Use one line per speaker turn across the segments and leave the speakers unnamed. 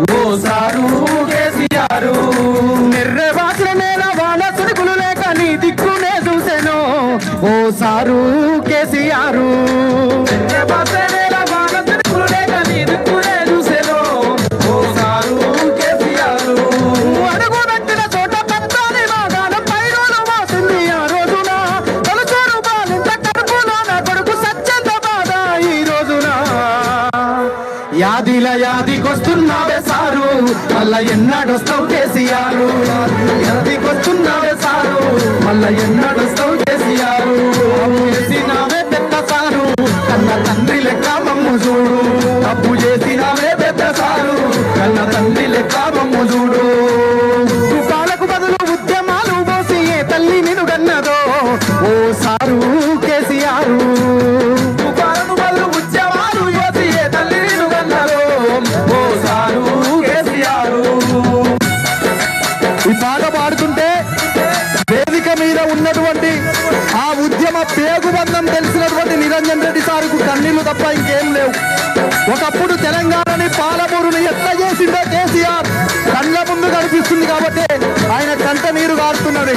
ఓ sir KCR. నెర్రె వాసిన నేల వాన సుడుకులు లేక నీ దిక్కునే చూసెను ఓ సారు కేసీఆర్. నెర్రె వాసిన నేల వాన సుడుకులు లేక నీ దిక్కునే చూసెను ఓ సారు కేసీఆర్. అడుగు పెట్టిన చోట పెద్దాని వాగానం పైరోలు మోసింది ఆ రోజున. తొలచూరు బాలింత కడుపులో నా కొడుకు సత్యంత బాధ ఈ రోజున. యాదిల యాదికొస్తున్నావే సారు మళ్ళా ఎన్నడొస్తావు కేసీఆర్. యాదికొస్తున్నావే సారు మళ్ళా ఎన్నడొస్తావు కేసీఆర్. చేసినావే పెద్ద సారు కన్న తండ్రి లెక్క మమ్ము చూడు. తప్పు చేసినావే పెద్ద సారు కన్న తండ్రి లెక్క మమ్ము చూడు. రూపాలకు బదులు ఉద్యమాలు పోసి ఏ తల్లి నినుగన్నదో ఓ సారు కేసీఆర్. ఈ పాట పాడుతుంటే వేదిక మీద ఉన్నటువంటి ఆ ఉద్యమ పేగుబంధం తెలిసినటువంటి నిరంజన్ రెడ్డి సార్కు కన్నీళ్లు తప్ప ఇంకేం లేవు. ఒకప్పుడు తెలంగాణని పాలమూరుని ఎట్లా చేసిందో కేసీఆర్ కళ్ళ ముందు కనిపిస్తుంది కాబట్టి ఆయన కంట నీరు కారుతున్నది.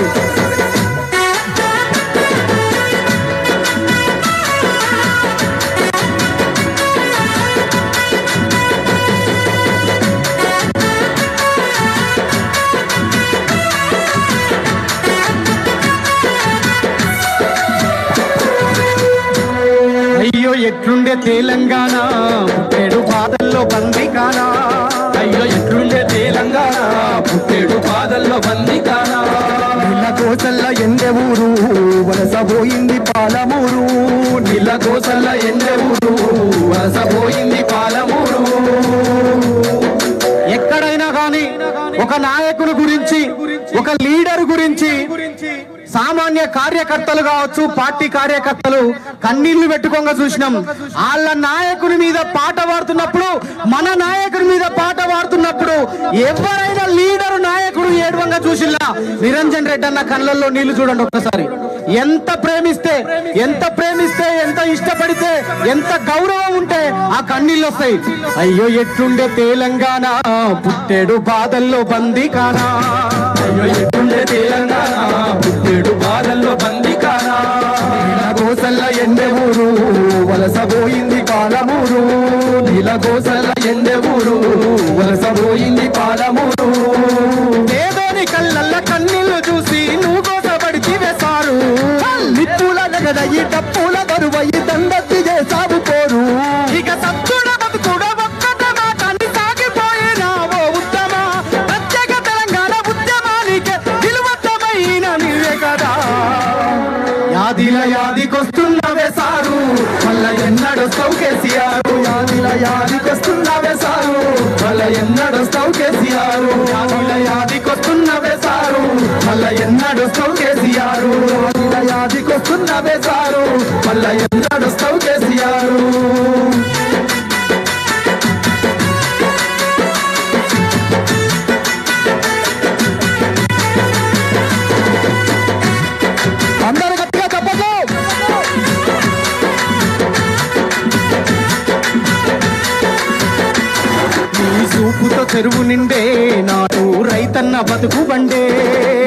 అయ్యో ఎట్లుండే తెలంగాణ పుట్టేడు బాధల్లో బందీ కానా. అయ్యో ఎట్లుండే తెలంగాణ పుట్టేడు బాధల్లో బందీ కానా. నీళ్ళ కోసల్ల ఎండే ఊరు వలసపోయింది పాలమూరు. నీళ్ళ కోసల్ల ఎండే ఊరు వలసపోయింది పాలమూరు. ఎక్కడైనా కానీ ఒక నాయకుని గురించి ఒక లీడర్ గురించి సామాన్య కార్యకర్తలు కావచ్చు పార్టీ కార్యకర్తలు కన్నీళ్లు పెట్టుకోగా చూసినాం. వాళ్ళ నాయకుని మీద పాట పాడుతున్నప్పుడు మన నాయకుని మీద పాట పాడుతున్నప్పుడు ఎవరైనా లీడరు నాయకుడు ఏడవంగా చూసిల్లా నిరంజన్ రెడ్డి అన్న కళ్ళల్లో నీళ్లు చూడండి ఒక్కసారి. ఎంత ప్రేమిస్తే ఎంత ఇష్టపడితే ఎంత గౌరవం ఉంటే ఆ కన్నీళ్ళు వస్తాయి. అయ్యో ఎట్లుండే తెలంగాణ పుట్టేడు బాధల్లో బందీ కానా. అయ్యో ఎట్లుండే తెలంగాణ పుట్టేడు బాధల్లో బందీ కానా. నీళ్ళ కోసల్ల ఎండే ఊరు వలసపోయింది పాలమూరు. నీళ్ళ కోసల్ల ఎండే ఊరు వలసపోయింది పాలమూరు. ఏదోని కళ్ళల్ల కన్నీళ్లు చూసి నువ్వు కోసపడిచి వేశారు. నిప్పుల జగదయ్యి డప్పుల బరువయ్యి దండత్తి చేసావు పోరు. ఇక సత్తుడ బతుకుడ ఒక్కట మాటని సాగిపోయినావో ఉత్తమ. ప్రత్యేక తెలంగాణ ఉద్యమానికి నిలువత్తమైన నీవే కదా. యాదిల యాదికొస్తున్నవే సారు మళ్ళా ఎన్నడొస్తావు కేసీఆర్. యాదిల యాదికొస్తున్నవే సారు మళ్ళా ఎన్నడొస్తావు కేసీఆర్. యాదిల యాదికొస్తున్నవే సారు మళ్ళా ఎన్నడొస్తావు కేసీఆర్. యాదిల యాదికొస్తున్నవే సారు మళ్ళా ఎన్నడొస్తావు కేసీఆర్. అందరు గట్టిగా చెప్పదు. నీ సూపుతో చెరువు నిండే నాడు రైతన్న బతుకు బండే.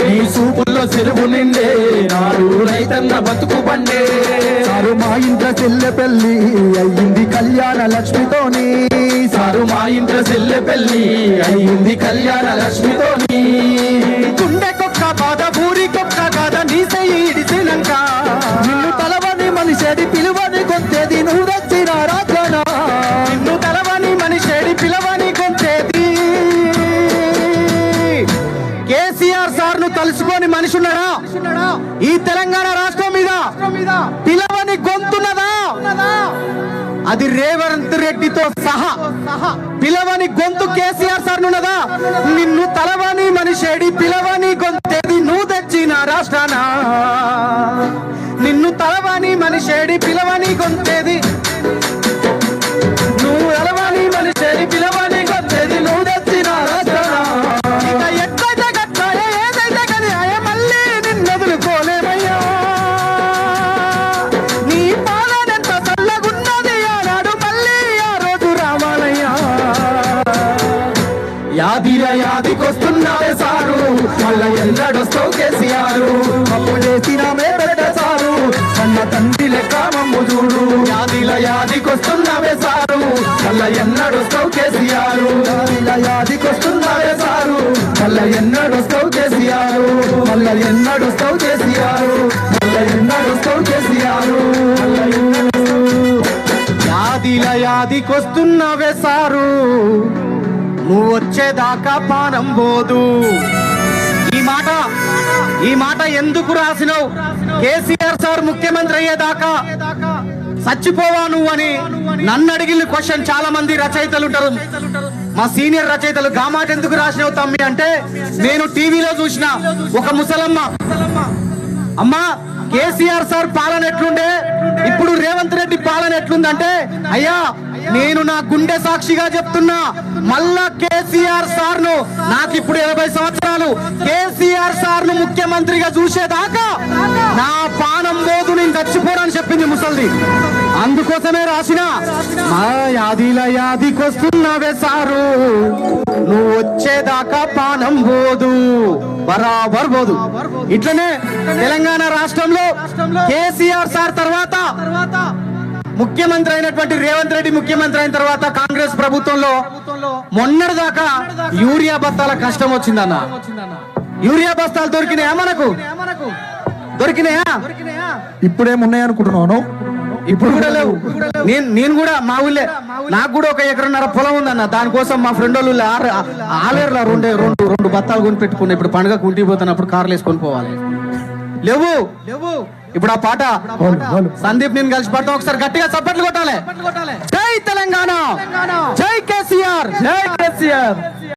నీ సూపుల్లో చెరువు నిండే నాడు రైతన్న బతుకు బండే. సారు మా ఇంట్లో చెల్లె పెళ్ళి అయ్యింది కళ్యాణ లక్ష్మితోని. సారు మా ఇంట్లో చెల్లె పెళ్ళి అయ్యింది కళ్యాణ లక్ష్మితోని. గుండెకొక్క బాధ ఊరికొక్క కాద నీ చెయ్యి ఇడిసినంక. నిన్ను తలవని మనిషేడి పిలువని కొంతేది నువ్వు వచ్చిన రాజన. నిన్ను తలవని మనిషేడి పిలవని కొంతేది. కేసీఆర్ సార్ ను తలుసుకొని మనిషి ఉన్నాడా ఈ తెలంగాణ రాష్ట్రం మీద? పిలవని గొంతున్నదా? అది రేవంత్ రెడ్డితో సహా పిలవని గొంతు కేసీఆర్ సార్ ఉన్నదా? నిన్ను తలవని మనిషేడి పిలవని గొంతేది నువ్వు తెచ్చిన రాష్ట్రాన. నిన్ను తలవని మనిషేడి పిలవని గొంతేది నువ్వు తలవని మనిషేడి పిలవని గొంతేది నువ్వు తెచ్చిన రాష్ట్రాన. ఇక ఎట్లయితే గట్టాయే ఏదైతే కది అయ్యే మళ్ళీ నిన్ను వదులుకోలేమయ్యా. నీ పాలనెంత చల్లగున్నది ఆనాడు మళ్ళీ ఆ రోజు రావాలయ్యా. యాదికొస్తున్నావే సారు మళ్ళా ఎన్నడొస్తావు కేసీఆర్ అప్పు చేసినామే పెద్ద సారు కన్న తండ్రి లెక్క మమ్ము చూడు యాదికొస్తున్నావే సారు మళ్ళా ఎన్నడొస్తావు కేసీఆర్ యాదికొస్తున్నావే సారు మళ్ళా ఎన్నడొస్తావు కేసీఆర్ మళ్ళా ఎన్నడొస్తావు కేసీఆర్ మళ్ళా ఎన్నడొస్తావు కేసీఆర్ యాదికొస్తున్నావే సారు నువ్వు వచ్చేదాకా పానం పోదు. ఈ మాట ఎందుకు రాసినావు? కేసీఆర్ సార్ ముఖ్యమంత్రి అయ్యేదాకా చచ్చిపోవా నువ్వు అని నన్ను అడిగిన క్వశ్చన్ చాలా మంది రచయితలు ఉంటారు. మా సీనియర్ రచయితలు గా మాట ఎందుకు రాసినావు తమ్మి అంటే, నేను టీవీలో చూసిన ఒక ముసలమ్మ, అమ్మా కేసీఆర్ సార్ పాలన ఎట్లుండే, ఇప్పుడు రేవంత్ రెడ్డి పాలన ఎట్లుందంటే, అయ్యా నేను నా గుండె సాక్షిగా చెప్తున్నా, మళ్ళా కేసీఆర్ సార్ ను, నాకు ఇప్పుడు 80 సంవత్సరాలు, కేసీఆర్ సార్ ను ముఖ్యమంత్రిగా చూసేదాకా నా పానం పోదు, నేను చచ్చిపోరని చెప్పింది ముసల్ది. అందుకోసమే రాసిన మా యాదికొస్తున్నావే సారు నువ్వు వచ్చేదాకా పానం పోదు, బరాబర్ పోదు. ఇట్లనే తెలంగాణ రాష్ట్రంలో కేసీఆర్ సార్ తర్వాత ముఖ్యమంత్రి అయినటువంటి రేవంత్ రెడ్డి ముఖ్యమంత్రి అయిన తర్వాత కాంగ్రెస్ ప్రభుత్వంలో మొన్నటి దాకా యూరియా బస్తాల కష్టం వచ్చిందన్న. యూరియా బస్తాలు దొరికినాయా మనకు? దొరికినాయా?
ఇప్పుడేమున్నాయి అనుకుంటున్నాను?
ఇప్పుడు కూడా లేవు. నేను కూడా మా ఊళ్ళే, నాకు కూడా 1 ఎకరన్నర పొలం ఉందన్న. దానికోసం మా ఫ్రెండ్ వాళ్ళు ఆలేరులా రెండు బత్తాలు కొని పెట్టుకున్నా. ఇప్పుడు పండుగ ఇంటికి పోతున్నప్పుడు కార్లు వేసుకొని పోవాలి. లేవు. ఇప్పుడు ఆ పాట సందీప్ నేను కలిసి పడతాం, ఒకసారి గట్టిగా చప్పట్లు కొట్టాలి. జై తెలంగాణ, జై కేసీఆర్, జై కేసీఆర్.